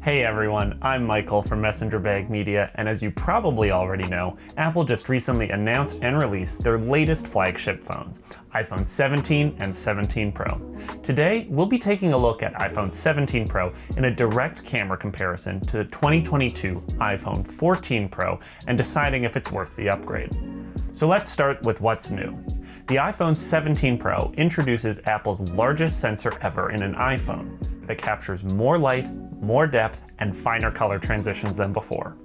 Hey everyone, I'm Michael from Messenger Bag Media, and as you probably already know, Apple just recently announced and released their latest flagship phones, iPhone 17 and 17 Pro. Today, we'll be taking a look at iPhone 17 Pro in a direct camera comparison to the 2022 iPhone 14 Pro and deciding if it's worth the upgrade. So let's start with what's new. The iPhone 17 Pro introduces Apple's largest sensor ever in an iPhone that captures more light, more depth, and finer color transitions than before.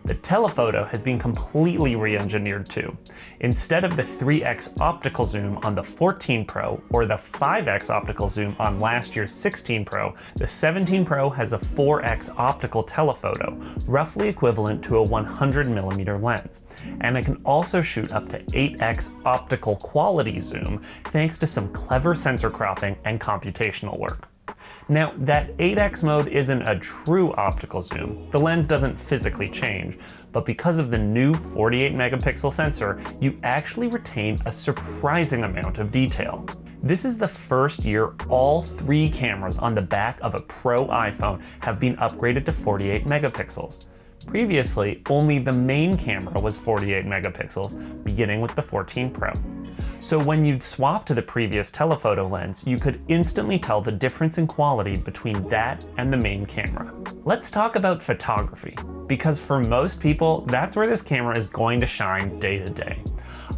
The Telephoto has been completely re-engineered too. Instead of the 3x optical zoom on the 14 Pro or the 5x optical zoom on last year's 16 Pro, the 17 Pro has a 4x optical telephoto, roughly equivalent to a 100mm lens. And it can also shoot up to 8x optical quality zoom thanks to some clever sensor cropping and computational work. Now, that 8x mode isn't a true optical zoom. The lens doesn't physically change, but because of the new 48 megapixel sensor, you actually retain a surprising amount of detail. This is the first year all three cameras on the back of a Pro iPhone have been upgraded to 48 megapixels. Previously, only the main camera was 48 megapixels, beginning with the 14 Pro. So when you'd swap to the previous telephoto lens, you could instantly tell the difference in quality between that and the main camera. Let's talk about photography, because for most people, that's where this camera is going to shine day to day.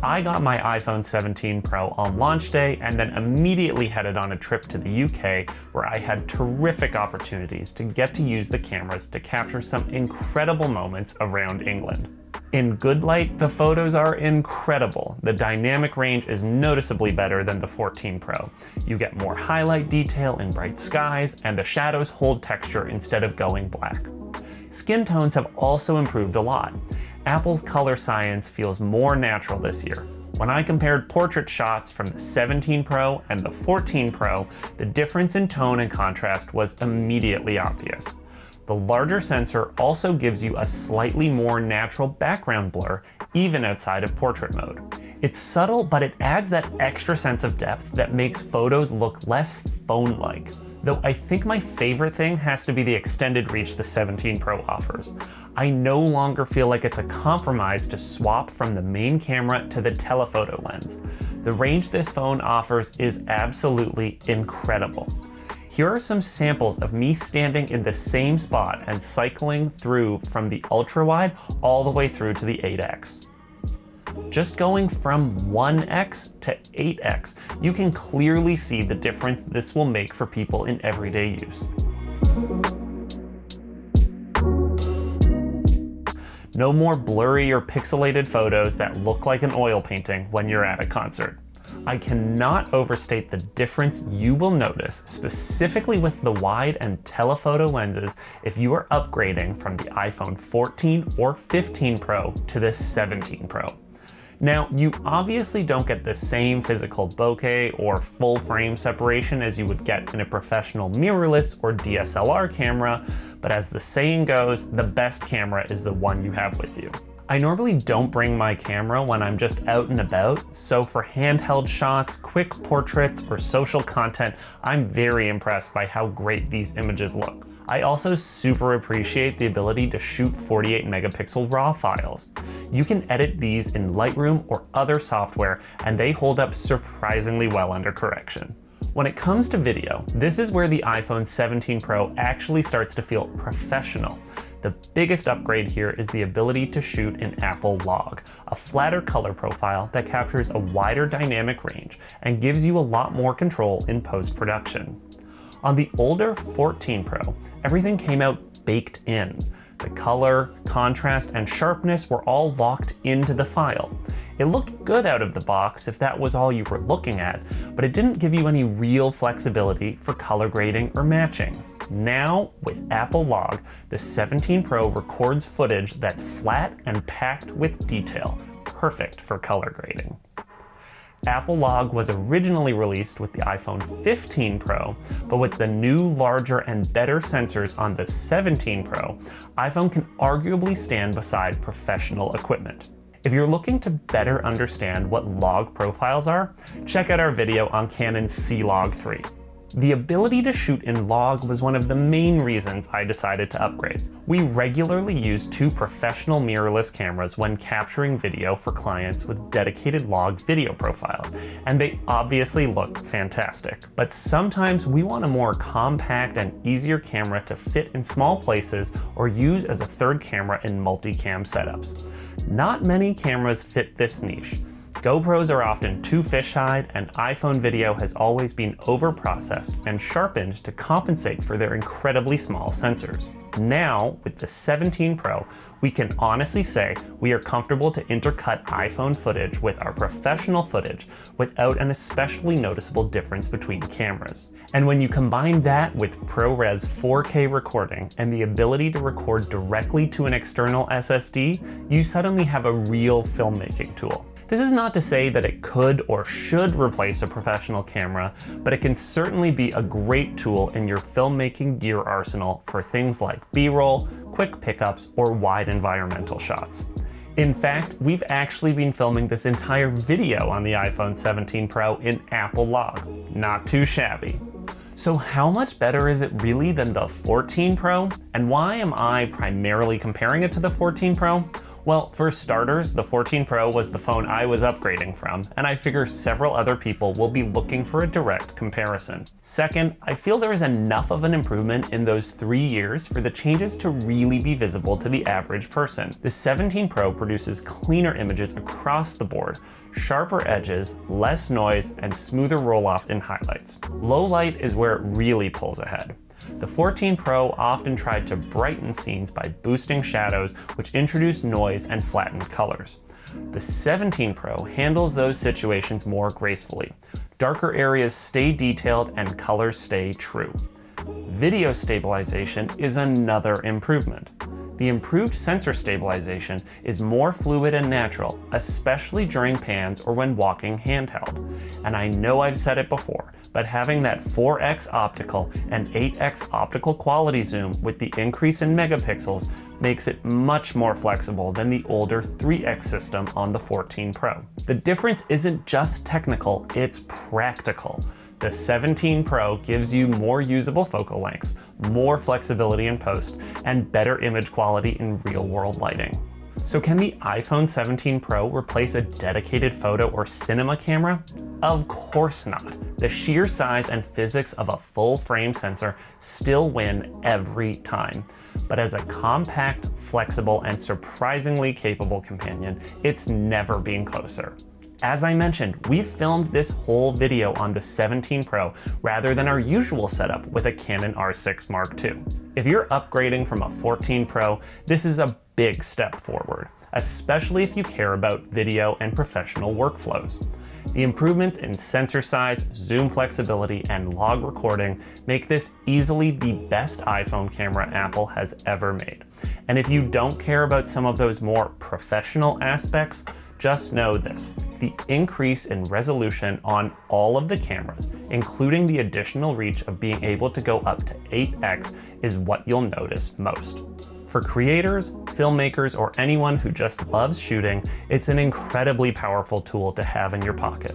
I got my iPhone 17 Pro on launch day and then immediately headed on a trip to the UK where I had terrific opportunities to get to use the cameras to capture some incredible moments around England. In good light, the photos are incredible. The dynamic range is noticeably better than the 14 Pro. You get more highlight detail in bright skies, and the shadows hold texture instead of going black. Skin tones have also improved a lot. Apple's color science feels more natural this year. When I compared portrait shots from the 17 Pro and the 14 Pro, the difference in tone and contrast was immediately obvious. The larger sensor also gives you a slightly more natural background blur, even outside of portrait mode. It's subtle, but it adds that extra sense of depth that makes photos look less phone-like. Though I think my favorite thing has to be the extended reach the 17 Pro offers. I no longer feel like it's a compromise to swap from the main camera to the telephoto lens. The range this phone offers is absolutely incredible. Here are some samples of me standing in the same spot and cycling through from the ultra-wide all the way through to the 8x. Just going from 1x to 8x, you can clearly see the difference this will make for people in everyday use. No more blurry or pixelated photos that look like an oil painting when you're at a concert. I cannot overstate the difference you will notice, specifically with the wide and telephoto lenses, if you are upgrading from the iPhone 14 or 15 Pro to the 17 Pro. Now, you obviously don't get the same physical bokeh or full frame separation as you would get in a professional mirrorless or DSLR camera, but as the saying goes, the best camera is the one you have with you. I normally don't bring my camera when I'm just out and about, so for handheld shots, quick portraits, or social content, I'm very impressed by how great these images look. I also super appreciate the ability to shoot 48 megapixel RAW files. You can edit these in Lightroom or other software, and they hold up surprisingly well under correction. When it comes to video, this is where the iPhone 17 Pro actually starts to feel professional. The biggest upgrade here is the ability to shoot in Apple Log, a flatter color profile that captures a wider dynamic range and gives you a lot more control in post-production. On the older 14 Pro, everything came out baked in. The color, contrast, and sharpness were all locked into the file. It looked good out of the box if that was all you were looking at, but it didn't give you any real flexibility for color grading or matching. Now, with Apple Log, the 17 Pro records footage that's flat and packed with detail, perfect for color grading. Apple Log was originally released with the iPhone 15 Pro, but with the new, larger, and better sensors on the 17 Pro, iPhone can arguably stand beside professional equipment. If you're looking to better understand what log profiles are, check out our video on Canon's C-Log 3. The ability to shoot in log was one of the main reasons I decided to upgrade. We regularly use 2 professional mirrorless cameras when capturing video for clients with dedicated log video profiles, and they obviously look fantastic. But sometimes we want a more compact and easier camera to fit in small places or use as a third camera in multicam setups. Not many cameras fit this niche. GoPros are often too fisheye, and iPhone video has always been overprocessed and sharpened to compensate for their incredibly small sensors. Now, with the 17 Pro, we can honestly say we are comfortable to intercut iPhone footage with our professional footage without an especially noticeable difference between cameras. And when you combine that with ProRes 4K recording and the ability to record directly to an external SSD, you suddenly have a real filmmaking tool. This is not to say that it could or should replace a professional camera, but it can certainly be a great tool in your filmmaking gear arsenal for things like B-roll, quick pickups, or wide environmental shots. In fact, we've actually been filming this entire video on the iPhone 17 Pro in Apple Log. Not too shabby. So how much better is it really than the 14 Pro? And why am I primarily comparing it to the 14 Pro? Well, for starters, the 14 Pro was the phone I was upgrading from, and I figure several other people will be looking for a direct comparison. Second, I feel there is enough of an improvement in those 3 years for the changes to really be visible to the average person. The 17 Pro produces cleaner images across the board, sharper edges, less noise, and smoother roll-off in highlights. Low light is where it really pulls ahead. The 14 Pro often tried to brighten scenes by boosting shadows, which introduced noise and flattened colors. The 17 Pro handles those situations more gracefully. Darker areas stay detailed and colors stay true. Video stabilization is another improvement. The improved sensor stabilization is more fluid and natural, especially during pans or when walking handheld. And I know I've said it before, but having that 4x optical and 8x optical quality zoom with the increase in megapixels makes it much more flexible than the older 3x system on the 14 Pro. The difference isn't just technical, it's practical. The 17 Pro gives you more usable focal lengths, more flexibility in post, and better image quality in real-world lighting. So can the iPhone 17 Pro replace a dedicated photo or cinema camera? Of course not. The sheer size and physics of a full-frame sensor still win every time. But as a compact, flexible, and surprisingly capable companion, it's never been closer. As I mentioned, we've filmed this whole video on the 17 Pro rather than our usual setup with a Canon R6 Mark II. If you're upgrading from a 14 Pro, this is a big step forward, especially if you care about video and professional workflows. The improvements in sensor size, zoom flexibility, and log recording make this easily the best iPhone camera Apple has ever made. And if you don't care about some of those more professional aspects, just know this: the increase in resolution on all of the cameras, including the additional reach of being able to go up to 8x, is what you'll notice most. For creators, filmmakers, or anyone who just loves shooting, it's an incredibly powerful tool to have in your pocket.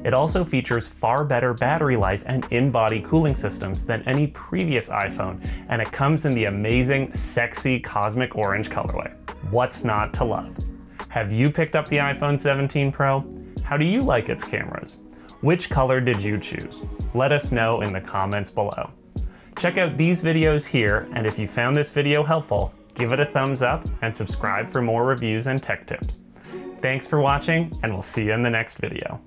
It also features far better battery life and in-body cooling systems than any previous iPhone, and it comes in the amazing, sexy cosmic orange colorway. What's not to love? Have you picked up the iPhone 17 Pro? How do you like its cameras? Which color did you choose? Let us know in the comments below. Check out these videos here, and if you found this video helpful, give it a thumbs up and subscribe for more reviews and tech tips. Thanks for watching, and we'll see you in the next video.